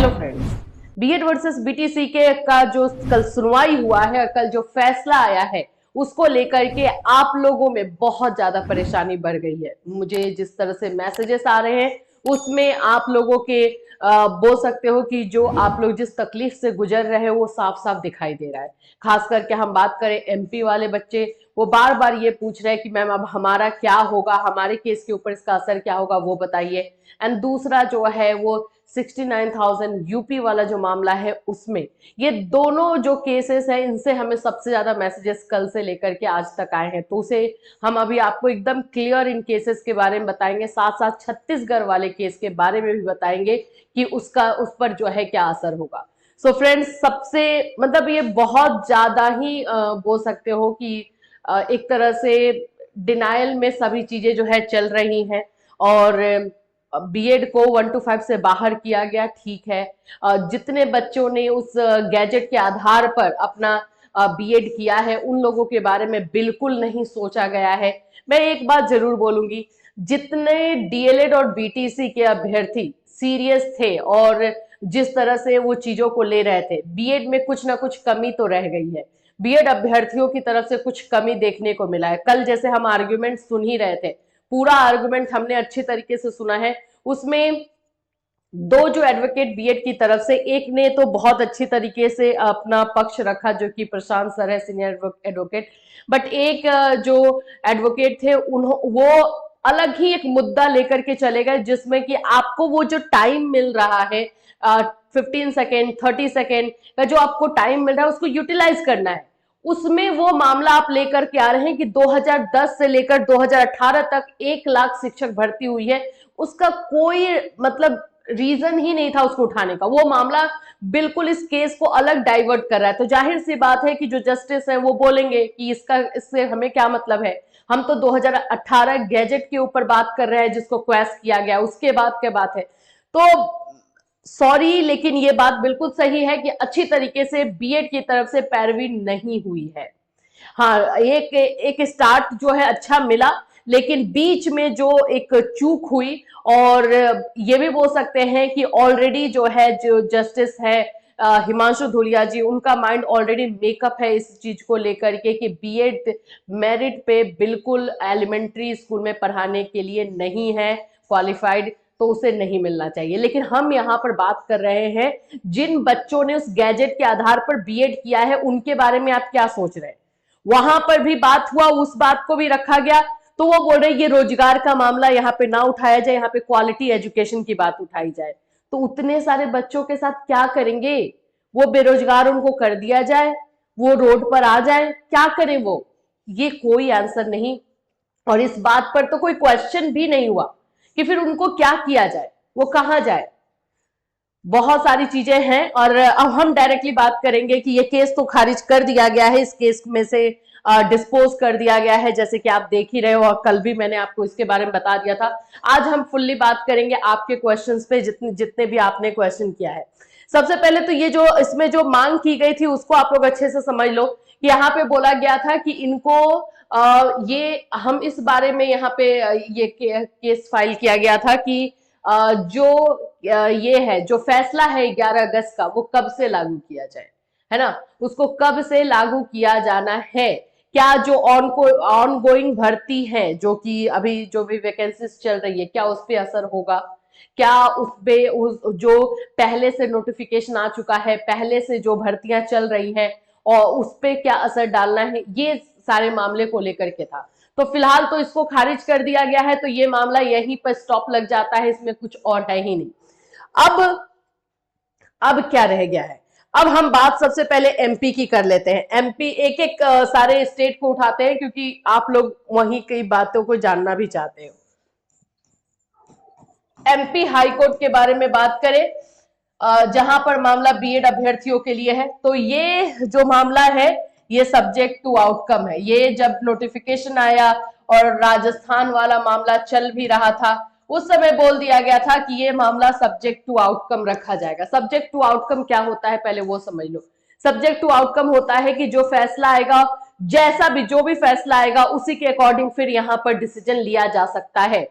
Hello friends, BEd versus BTC के का जो कल सुनवाई हुआ है, कल जो फैसला आया है, उसको लेकर के आप लोगों में बहुत ज्यादा परेशानी बढ़ गई है। मुझे जिस तरह से मैसेजेस आ रहे हैं उसमें आप लोगों के बोल सकते हो कि जो आप लोग जिस तकलीफ से गुजर रहे हो वो साफ साफ दिखाई दे रहा है। खास करके हम बात करें एमपी वाले बच्चे, वो बार बार ये पूछ रहे हैं कि मैम अब हमारा क्या होगा, हमारे केस के ऊपर इसका असर क्या होगा, वो बताइए। एंड दूसरा जो है वो 69,000 यूपी वाला जो मामला है उसमें, ये दोनों जो केसेस हैं इनसे हमें सबसे ज्यादा मैसेजेस कल से लेकर के आज तक आए हैं। तो उसे हम अभी आपको एकदम क्लियर इन केसेस के बारे में बताएंगे, साथ साथ छत्तीसगढ़ वाले केस के बारे में भी बताएंगे कि उसका उस पर जो है क्या असर होगा। सो फ्रेंड्स, सबसे मतलब ये बहुत ज्यादा ही बोल सकते हो कि एक तरह से डिनायल में सभी चीजें जो है चल रही हैं। और बीएड को 1 to 5 से बाहर किया गया, ठीक है। जितने बच्चों ने उस गैजेट के आधार पर अपना बीएड किया है उन लोगों के बारे में बिल्कुल नहीं सोचा गया है। मैं एक बात जरूर बोलूंगी, जितने डीएलएड और बीटीसी के अभ्यर्थी सीरियस थे और जिस तरह से वो चीजों को ले रहे थे, बीएड में कुछ ना कुछ कमी तो रह गई है। बीएड अभ्यर्थियों की तरफ से कुछ कमी देखने को मिला है। कल जैसे हम आर्ग्यूमेंट सुन ही रहे थे, पूरा आर्गुमेंट हमने अच्छी तरीके से सुना है। उसमें दो जो एडवोकेट बीएड की तरफ से, एक ने तो बहुत अच्छी तरीके से अपना पक्ष रखा जो कि प्रशांत सर है, सीनियर एडवोकेट। बट एक जो एडवोकेट थे वो अलग ही एक मुद्दा लेकर के चले गए, जिसमें कि आपको वो जो टाइम मिल रहा है 15 सेकेंड 30 सेकेंड का जो आपको टाइम मिल रहा है उसको यूटिलाइज करना है। उसमें वो मामला आप लेकर के आ रहे हैं कि 2010 से लेकर 2018 तक 1 लाख शिक्षक भर्ती हुई है, उसका कोई मतलब रीजन ही नहीं था उसको उठाने का। वो मामला बिल्कुल इस केस को अलग डाइवर्ट कर रहा है। तो जाहिर सी बात है कि जो जस्टिस है वो बोलेंगे कि इससे हमें क्या मतलब है, हम तो 2018 गैजेट के ऊपर बात कर रहे हैं जिसको क्वेश्चन किया गया, उसके बाद क्या बात है। तो सॉरी, लेकिन ये बात बिल्कुल सही है कि अच्छी तरीके से बीएड की तरफ से पैरवी नहीं हुई है। हाँ, एक स्टार्ट जो है अच्छा मिला, लेकिन बीच में जो एक चूक हुई, और ये भी बोल सकते हैं कि ऑलरेडी जो है जो जस्टिस है हिमांशु धुलिया जी, उनका माइंड ऑलरेडी मेकअप है इस चीज को लेकर के कि बीएड मेरिट पे बिल्कुल एलिमेंट्री स्कूल में पढ़ाने के लिए नहीं है क्वालिफाइड, तो उसे नहीं मिलना चाहिए। लेकिन हम यहाँ पर बात कर रहे हैं जिन बच्चों ने उस गैजेट के आधार पर बीएड किया है उनके बारे में आप क्या सोच रहे हैं। वहां पर भी बात हुआ, उस बात को भी रखा गया, तो वो बोल रहे ये रोजगार का मामला यहाँ पे ना उठाया जाए, यहाँ पे क्वालिटी एजुकेशन की बात उठाई जाए। तो उतने सारे बच्चों के साथ क्या करेंगे, वो बेरोजगार उनको कर दिया जाए, वो रोड पर आ जाए, क्या करें वो, ये कोई आंसर नहीं। और इस बात पर तो कोई क्वेश्चन भी नहीं हुआ कि फिर उनको क्या किया जाए, वो कहां जाए। बहुत सारी चीजें हैं और अब हम डायरेक्टली बात करेंगे कि ये केस तो खारिज कर दिया गया है, इस केस में से डिस्पोज कर दिया गया है, जैसे कि आप देख ही रहे हो, और कल भी मैंने आपको इसके बारे में बता दिया था। आज हम फुल्ली बात करेंगे आपके क्वेश्चंस पे, जितने भी आपने क्वेश्चन किया है। सबसे पहले तो ये जो इसमें जो मांग की गई थी उसको आप लोग अच्छे से समझ लो कि यहाँ पे बोला गया था कि इनको ये हम इस बारे में यहाँ पे ये केस फाइल किया गया था कि जो ये है जो फैसला है 11 अगस्त का, वो कब से लागू किया जाए, है ना, उसको कब से लागू किया जाना है। क्या जो ऑन गोइंग भर्ती है, जो कि अभी जो भी वैकेंसीज चल रही है, क्या उस पर असर होगा, क्या उस पे जो पहले से नोटिफिकेशन आ चुका है, पहले से जो भर्तियां चल रही हैं, और उस पे क्या असर डालना है, ये सारे मामले को लेकर के था। तो फिलहाल तो इसको खारिज कर दिया गया है, तो ये मामला यहीं पर स्टॉप लग जाता है, इसमें कुछ और है ही नहीं। अब क्या रह गया है, अब हम बात सबसे पहले एमपी की कर लेते हैं। एमपी एक एक सारे स्टेट को उठाते हैं क्योंकि आप लोग वहीं कई बातों को जानना भी चाहते हो। एमपी हाईकोर्ट के बारे में बात करें, जहां पर मामला बीएड अभ्यर्थियों के लिए है, तो ये जो मामला है ये सब्जेक्ट टू आउटकम है। ये जब नोटिफिकेशन आया और राजस्थान वाला मामला चल भी रहा था, उस समय बोल दिया गया था कि ये मामला सब्जेक्ट टू आउटकम रखा जाएगा। सब्जेक्ट टू आउटकम क्या होता है पहले वो समझ लो। सब्जेक्ट टू आउटकम होता है कि जो फैसला आएगा, जैसा भी जो भी फैसला आएगा उसी के अकॉर्डिंग फिर यहाँ पर डिसीजन लिया जा सकता है,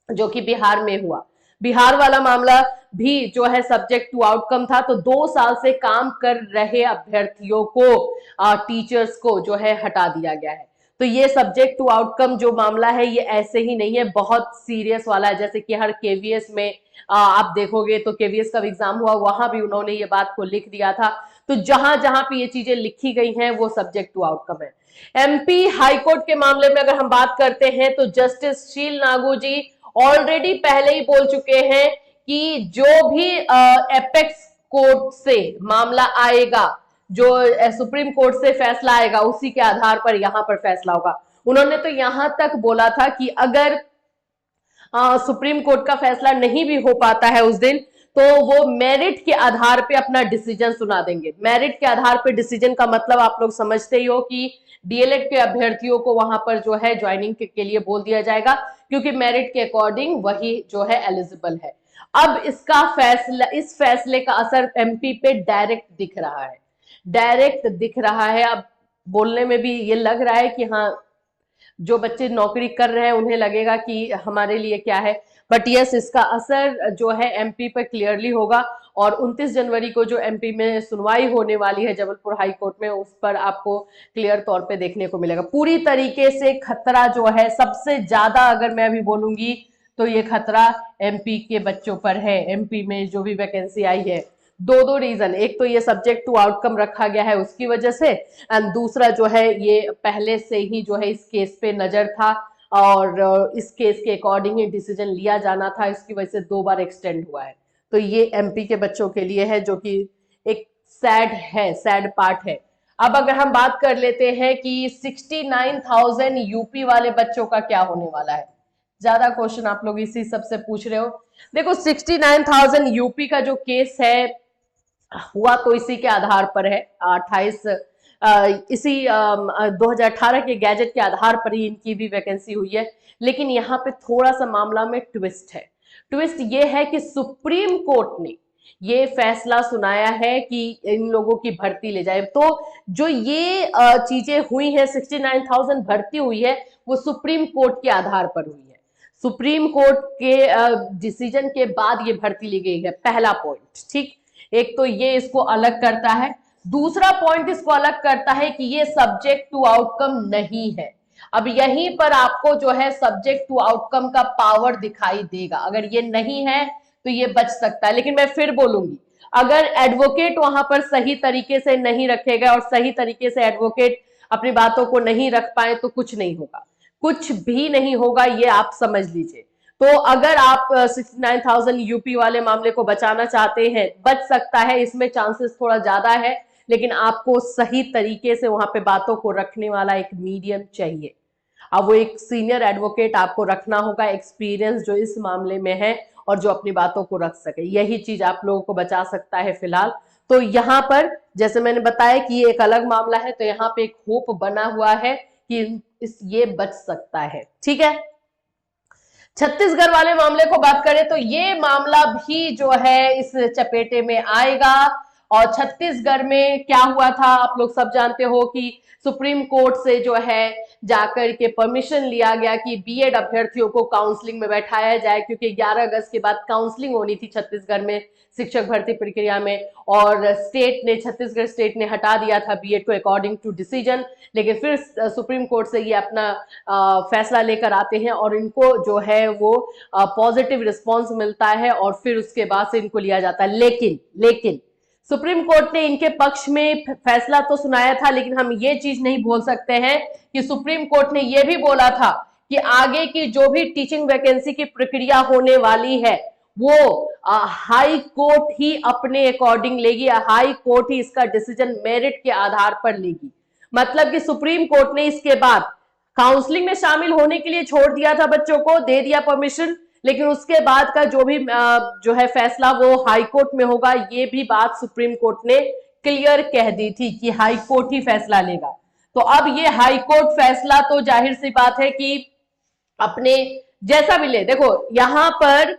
जो कि बिहार में हुआ। बिहार वाला मामला भी जो है सब्जेक्ट टू आउटकम था, तो 2 साल से काम कर रहे अभ्यर्थियों को, टीचर्स को जो है हटा दिया गया है। तो ये सब्जेक्ट टू आउटकम जो मामला है ये ऐसे ही नहीं है, बहुत सीरियस वाला है। जैसे कि हर केवीएस में आप देखोगे तो केवीएस का एग्जाम हुआ, वहां भी उन्होंने ये बात को लिख दिया था। तो जहां जहां पे ये चीजें लिखी गई हैं वो सब्जेक्ट टू आउटकम है। एमपी हाईकोर्ट के मामले में अगर हम बात करते हैं तो जस्टिस शील नागू जी ऑलरेडी पहले ही बोल चुके हैं कि जो भी एपेक्स कोर्ट से मामला आएगा, जो सुप्रीम कोर्ट से फैसला आएगा, उसी के आधार पर यहां पर फैसला होगा। उन्होंने तो यहां तक बोला था कि अगर सुप्रीम कोर्ट का फैसला नहीं भी हो पाता है उस दिन, तो वो मेरिट के आधार पे अपना डिसीजन सुना देंगे। मेरिट के आधार पे डिसीजन का मतलब आप लोग समझते ही हो कि डीएलएड के अभ्यर्थियों को वहां पर जो है ज्वाइनिंग के लिए बोल दिया जाएगा, क्योंकि मेरिट के अकॉर्डिंग वही जो है एलिजिबल है। अब इसका फैसला, इस फैसले का असर एमपी पे डायरेक्ट दिख रहा है, डायरेक्ट दिख रहा है। अब बोलने में भी ये लग रहा है कि हाँ, जो बच्चे नौकरी कर रहे हैं उन्हें लगेगा कि हमारे लिए क्या है, बट यस, इसका असर जो है एमपी पर क्लियरली होगा। और 29 जनवरी को जो एमपी में सुनवाई होने वाली है जबलपुर हाई कोर्ट में, उस पर आपको क्लियर तौर पे देखने को मिलेगा। पूरी तरीके से खतरा जो है, सबसे ज्यादा अगर मैं अभी बोलूंगी तो ये खतरा एमपी के बच्चों पर है। एमपी में जो भी वैकेंसी आई है, दो रीजन, एक तो ये सब्जेक्ट टू आउटकम रखा गया है उसकी वजह से, एंड दूसरा जो है ये पहले से ही जो है इस केस पे नजर था और इस केस के अकॉर्डिंग ही डिसीजन लिया जाना था, इसकी वजह से 2 बार एक्सटेंड हुआ है। तो ये एमपी के बच्चों के लिए है, जो कि एक सैड है, सैड पार्ट है। अब अगर हम बात कर लेते हैं कि 69,000 यूपी वाले बच्चों का क्या होने वाला है, ज्यादा क्वेश्चन आप लोग इसी सबसे पूछ रहे हो। देखो 69,000 यूपी का जो केस है हुआ तो इसी के आधार पर है, 28 इसी 2018 के गैजेट के आधार पर ही इनकी भी वैकेंसी हुई है। लेकिन यहाँ पे थोड़ा सा मामला में ट्विस्ट है। ट्विस्ट ये है कि सुप्रीम कोर्ट ने ये फैसला सुनाया है कि इन लोगों की भर्ती ले जाए। तो जो ये चीजें हुई है, 69,000 भर्ती हुई है, वो सुप्रीम कोर्ट के आधार पर हुई है। सुप्रीम कोर्ट के डिसीजन के बाद ये भर्ती ली गई है, पहला पॉइंट। ठीक, एक तो ये इसको अलग करता है। दूसरा पॉइंट इसको अलग करता है कि ये सब्जेक्ट टू आउटकम नहीं है। अब यहीं पर आपको जो है सब्जेक्ट टू आउटकम का पावर दिखाई देगा। अगर ये नहीं है तो ये बच सकता है। लेकिन मैं फिर बोलूंगी, अगर एडवोकेट वहां पर सही तरीके से नहीं रखेगा और सही तरीके से एडवोकेट अपनी बातों को नहीं रख पाए तो कुछ नहीं होगा, कुछ भी नहीं होगा, ये आप समझ लीजिए। तो अगर आप 69,000 यूपी वाले मामले को बचाना चाहते हैं, बच सकता है, इसमें चांसेस थोड़ा ज्यादा है, लेकिन आपको सही तरीके से वहां पे बातों को रखने वाला एक मीडियम चाहिए। अब वो एक सीनियर एडवोकेट आपको रखना होगा, एक्सपीरियंस जो इस मामले में है और जो अपनी बातों को रख सके। यही चीज आप लोगों को बचा सकता है फिलहाल। तो यहाँ पर जैसे मैंने बताया कि ये एक अलग मामला है, तो यहाँ पे एक होप बना हुआ है कि ये बच सकता है। ठीक है, छत्तीसगढ़ वाले मामले को बात करें तो ये मामला भी जो है इस चपेटे में आएगा। और छत्तीसगढ़ में क्या हुआ था आप लोग सब जानते हो कि सुप्रीम कोर्ट से जो है जाकर के परमिशन लिया गया कि बीएड अभ्यर्थियों को काउंसलिंग में बैठाया जाए, क्योंकि 11 अगस्त के बाद काउंसलिंग होनी थी छत्तीसगढ़ में शिक्षक भर्ती प्रक्रिया में, और छत्तीसगढ़ स्टेट ने हटा दिया था बीएड को अकॉर्डिंग टू डिसीजन। लेकिन फिर सुप्रीम कोर्ट से ये अपना फैसला लेकर आते हैं और इनको जो है वो पॉजिटिव रिस्पॉन्स मिलता है और फिर उसके बाद से इनको लिया जाता है। लेकिन सुप्रीम कोर्ट ने इनके पक्ष में फैसला तो सुनाया था, लेकिन हम ये चीज नहीं बोल सकते हैं कि सुप्रीम कोर्ट ने यह भी बोला था कि आगे की जो भी टीचिंग वैकेंसी की प्रक्रिया होने वाली है वो हाई कोर्ट ही अपने अकॉर्डिंग लेगी, हाई कोर्ट ही इसका डिसीजन मेरिट के आधार पर लेगी। मतलब कि सुप्रीम कोर्ट ने इसके बाद काउंसलिंग में शामिल होने के लिए छोड़ दिया था, बच्चों को दे दिया परमिशन, लेकिन उसके बाद का जो भी जो है फैसला वो हाई कोर्ट में होगा। ये भी बात सुप्रीम कोर्ट ने क्लियर कह दी थी कि हाई कोर्ट ही फैसला लेगा। तो अब ये हाई कोर्ट फैसला तो जाहिर सी बात है कि अपने जैसा भी ले, देखो यहां पर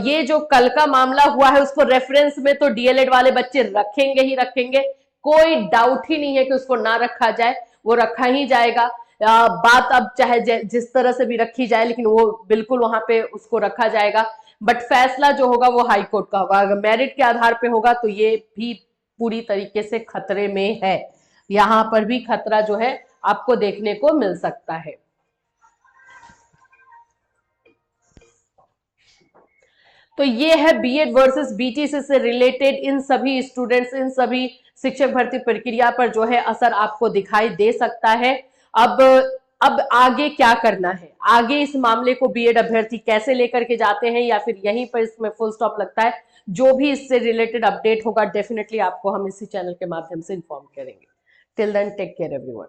ये जो कल का मामला हुआ है उसको रेफरेंस में तो डीएलएड वाले बच्चे रखेंगे ही रखेंगे, कोई डाउट ही नहीं है कि उसको ना रखा जाए, वो रखा ही जाएगा। बात अब चाहे जिस तरह से भी रखी जाए, लेकिन वो बिल्कुल वहां पे उसको रखा जाएगा। बट फैसला जो होगा वो हाई कोर्ट का होगा। अगर मेरिट के आधार पे होगा तो ये भी पूरी तरीके से खतरे में है। यहां पर भी खतरा जो है आपको देखने को मिल सकता है। तो ये है बीएड वर्सेस बीटीसी से रिलेटेड इन सभी स्टूडेंट्स, इन सभी शिक्षक भर्ती प्रक्रिया पर जो है असर आपको दिखाई दे सकता है। अब आगे क्या करना है, आगे इस मामले को बीएड अभ्यर्थी कैसे लेकर के जाते हैं या फिर यहीं पर इसमें फुल स्टॉप लगता है, जो भी इससे रिलेटेड अपडेट होगा डेफिनेटली आपको हम इसी चैनल के माध्यम से इन्फॉर्म करेंगे। Till then take care everyone.